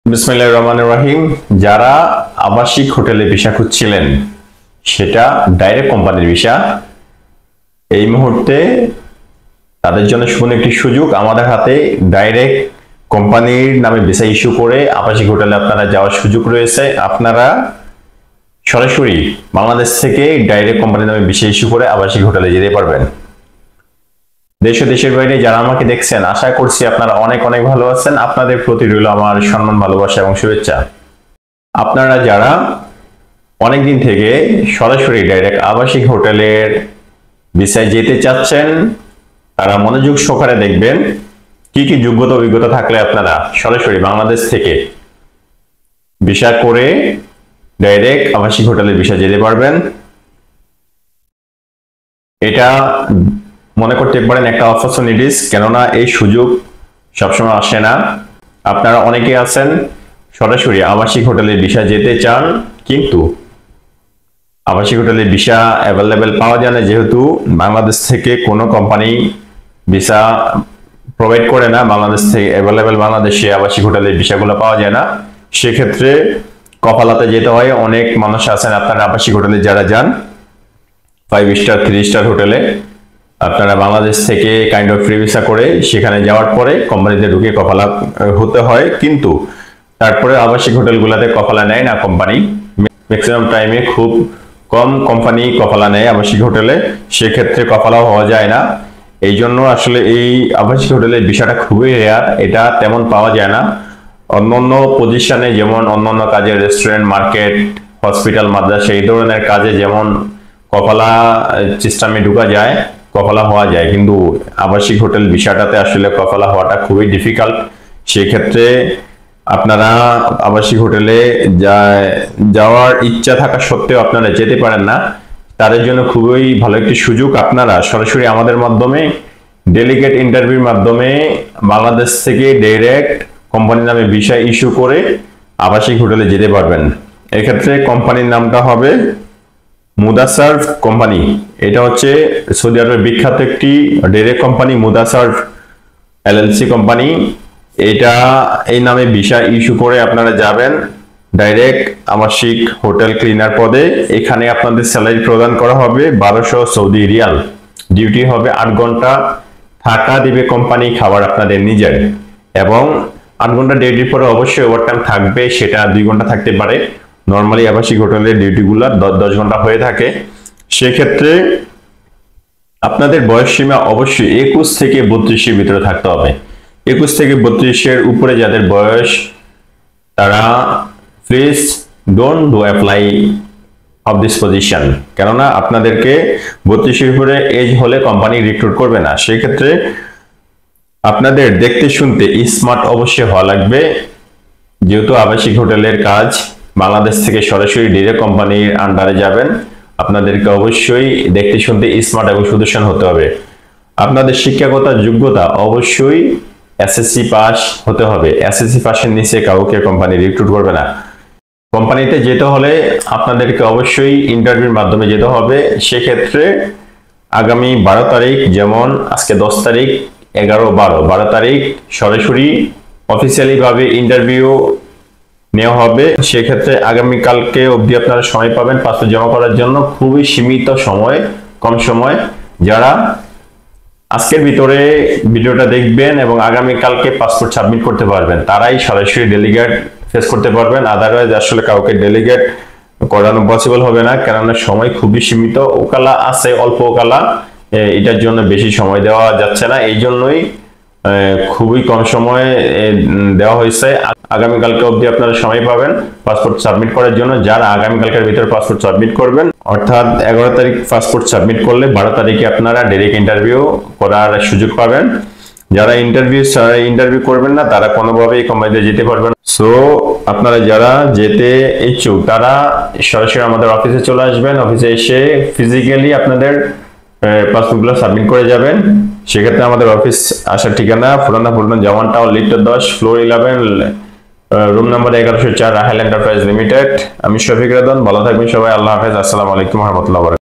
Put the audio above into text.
বিসমিল্লাহির রহমানির রহিম। যারা আবাসিক হোটেলে ভিসা খুঁজছিলেন, সেটা ডাইরেক্ট কোম্পানির ভিসা, এই মুহূর্তে তাদের জন্য শুনুন একটি সুযোগ। আমাদের হাতে ডাইরেক্ট কোম্পানির নামে ভিসা ইস্যু করে আবাসিক হোটেলে আপনারা যাওয়ার সুযোগ রয়েছে। আপনারা সরাসরি বাংলাদেশ থেকে ডাইরেক্ট কোম্পানির নামে ভিসা ইস্যু করে আবাসিক হোটেলে যেতে পারবেন। দেশ ও দেশের বাইরে যারা আমাকে দেখছেন, আশা করছি আপনারা অনেক অনেক ভালো আছেন। আপনাদের প্রতি রইল আমার সম্মান, ভালোবাসা এবং শুভেচ্ছা। আপনারা যারা অনেকদিন থেকে সরাসরি ডাইরেক্ট আবাসিক হোটেলের ভিসায় যেতে চাচ্ছেন, তারা মনোযোগ সহকারে দেখবেন কি কি যোগ্যতা অভিজ্ঞতা থাকলে আপনারা সরাসরি বাংলাদেশ থেকে ভিসা করে ডাইরেক্ট আবাসিক হোটেলের ভিসা যেতে পারবেন। এটা মনে করতে পারেন একটা অপরচুনিটিস, কেননা এই সুযোগ সবসময় আসে না। আপনারা অনেকে আছেন সরাসরি আবাসিক হোটেলে ভিসা যেতে চান, কিন্তু আবাসিক হোটেলে ভিসা অ্যাভেলেবেল পাওয়া যায় না, যেহেতু বাংলাদেশ থেকে কোনো কোম্পানি ভিসা প্রোভাইড করে না। বাংলাদেশ থেকে অ্যাভেলেবেল বাংলাদেশে আবাসিক হোটেলের ভিসাগুলো পাওয়া যায় না। সেক্ষেত্রে কপালাতে যেতে হয়। অনেক মানুষ আছেন আপনারা আবাসিক হোটেলে যারা যান 5 স্টার 3 স্টার হোটেলে, আপনারা বাংলাদেশ থেকে কাইন্ড অফ ফ্রি ভিসা করে সেখানে যাওয়ার পরে কোম্পানিতে ঢুকে কপালা হতে হয়, কিন্তু তারপরে আবাসিক হোটেলগুলোতে কপালা নেয় না কোম্পানি। ম্যাক্সিমাম টাইমে খুব কম কোম্পানি কপালা নেয় আবাসিক হোটেলে, সেক্ষেত্রে কপালাও হওয়া যায় না। এই জন্য আসলে এই আবাসিক হোটেলের বিষয়টা খুবই রেয়ার, এটা তেমন পাওয়া যায় না। অন্যান্য পজিশনে যেমন অন্যান্য কাজে, রেস্টুরেন্ট, মার্কেট, হসপিটাল, মাদ্রাসা, এই ধরনের কাজে যেমন কপালা সিস্টেমে ঢুকা যায়, কপালা হওয়া যায়, কিন্তু আবাসিক হোটেল ভিসাটাতে আসলে কপালা হওয়াটা খুবই ডিফিকাল্ট। সেক্ষেত্রে আপনারা আবাসিক হোটেলে যাওয়ার ইচ্ছা থাকা সত্ত্বেও আপনারা যেতে পারেন না, তাদের জন্য খুবই ভালো একটি সুযোগ। আপনারা সরাসরি আমাদের মাধ্যমে ডেলিগেট ইন্টারভিউর মাধ্যমে বাংলাদেশ থেকে ডাইরেক্ট কোম্পানির নামে ভিসা ইস্যু করে আবাসিক হোটেলে যেতে পারবেন। এক্ষেত্রে কোম্পানির নামটা হবে মুদাসার্ভ কোম্পানি। এটা হচ্ছে সৌদি আরবের বিখ্যাত একটি ডাইরেক্ট কোম্পানি, মুদাসার্ভ এলএলসি কোম্পানি। এই নামে ভিসা ইস্যু করে আপনারা যাবেন ডাইরেক্ট আবাসিক হোটেল ক্লিনার পদে। এখানে আপনাদের স্যালারি প্রদান করা হবে 1200 সৌদি রিয়াল। ডিউটি হবে 8 ঘন্টা, থাকা দিবে কোম্পানি, খাবার আপনাদের নিজের, এবং 8 ঘন্টা ডিউটির পরে অবশ্যই ওভারটাইম থাকবে, সেটা 2 ঘন্টা থাকতে পারে। নর্মালি আবাসিক হোটেলের ডিউটিগুলো 10 ঘন্টা হয়ে থাকে। সেক্ষেত্রে আপনাদের বয়স সীমা অবশ্যই 21 থেকে 32 এর ভিতরে থাকতে হবে। 21 থেকে 32 এর উপরে যাদের বয়স, তারা please don't do apply of this position, কেননা আপনাদেরকে 32 এর উপরে এজ হলে কোম্পানি রিক্রুট করবে না। সেই ক্ষেত্রে আপনাদের দেখতে শুনতে স্মার্ট অবশ্যই হওয়া লাগবে, যেহেতু আবাসিক হোটেলের কাজ বাংলাদেশ থেকে সরাসরি ডাইরেক্ট কোম্পানির আন্ডারে যাবেন। আপনাদেরকে অবশ্যই দেখতে শুনতে স্মার্ট এবং সুদর্শন হতে হবে। আপনাদের শিক্ষাগত যোগ্যতা অবশ্যই এসএসসি পাস হতে হবে। এসএসসি পাসের নিচে কাউকে কোম্পানি রিক্রুট করবে না। কোম্পানিতে যেতে হলে আপনাদেরকে অবশ্যই ইন্টারভিউর মাধ্যমে যেতে হবে। সেক্ষেত্রে আগামী 12 তারিখ, যেমন আজকে 10 তারিখ, 11, 12 তারিখ সরাসরি অফিসিয়ালি ভাবে ইন্টারভিউ নেওয়া হবে। সেক্ষেত্রে আগামীকালকে অবধি আপনারা সময় পাবেন পাসপোর্ট জমা করার জন্য। খুবই সীমিত সময়, কম সময়। যারা আজকের ভিতরে ভিডিওটা দেখবেন এবং আগামীকালকে পাসপোর্ট সাবমিট করতে পারবেন, তারাই সরাসরি ডেলিগেট ফেস করতে পারবেন। আদারওয়াইজ আসলে কাউকে ডেলিগেট করানো পসিবল হবে না, কেননা সময় খুবই সীমিত। ওকালা আছে, অল্প ওকালা, এটার জন্য বেশি সময় দেওয়া যাচ্ছে না। এই জন্যই খুবই কম সময় দেওয়া হয়েছে। আগামীকালকে অবধি আপনারা সময় পাবেন পাসপোর্ট সাবমিট করার জন্য। যারা আগামীকালকের ভিতরে পাসপোর্ট সাবমিট করবেন, অর্থাৎ 11 তারিখ পাসপোর্ট সাবমিট করলে 12 তারিখে আপনারা ডাইরেক্ট ইন্টারভিউ করার সুযোগ পাবেন। যারা ইন্টারভিউ করবেন না, তারা কোনোভাবেই কোম্পানিতে যেতে পারবেন। সো আপনারা যারা যেতে ইচ্ছুক, তারা সরাসরি আমাদের অফিসে চলে আসবেন। অফিসে এসে ফিজিক্যালি আপনাদের পাসপোর্টগুলো সাবমিট করে যাবেন। সেক্ষেত্রে আমাদের অফিস আসার ঠিকানা Purana Paltan Zaman tower, lift 10, floor 11, room number 1104, Rahel enterprise limited. আমি শফিক রেদন। ভালো থাকবেন সবাই। আল্লাহ হাফেজ। আসসালামু আলাইকুম ওয়া রাহমাতুল্লাহি ওয়া বারাকাতুহু।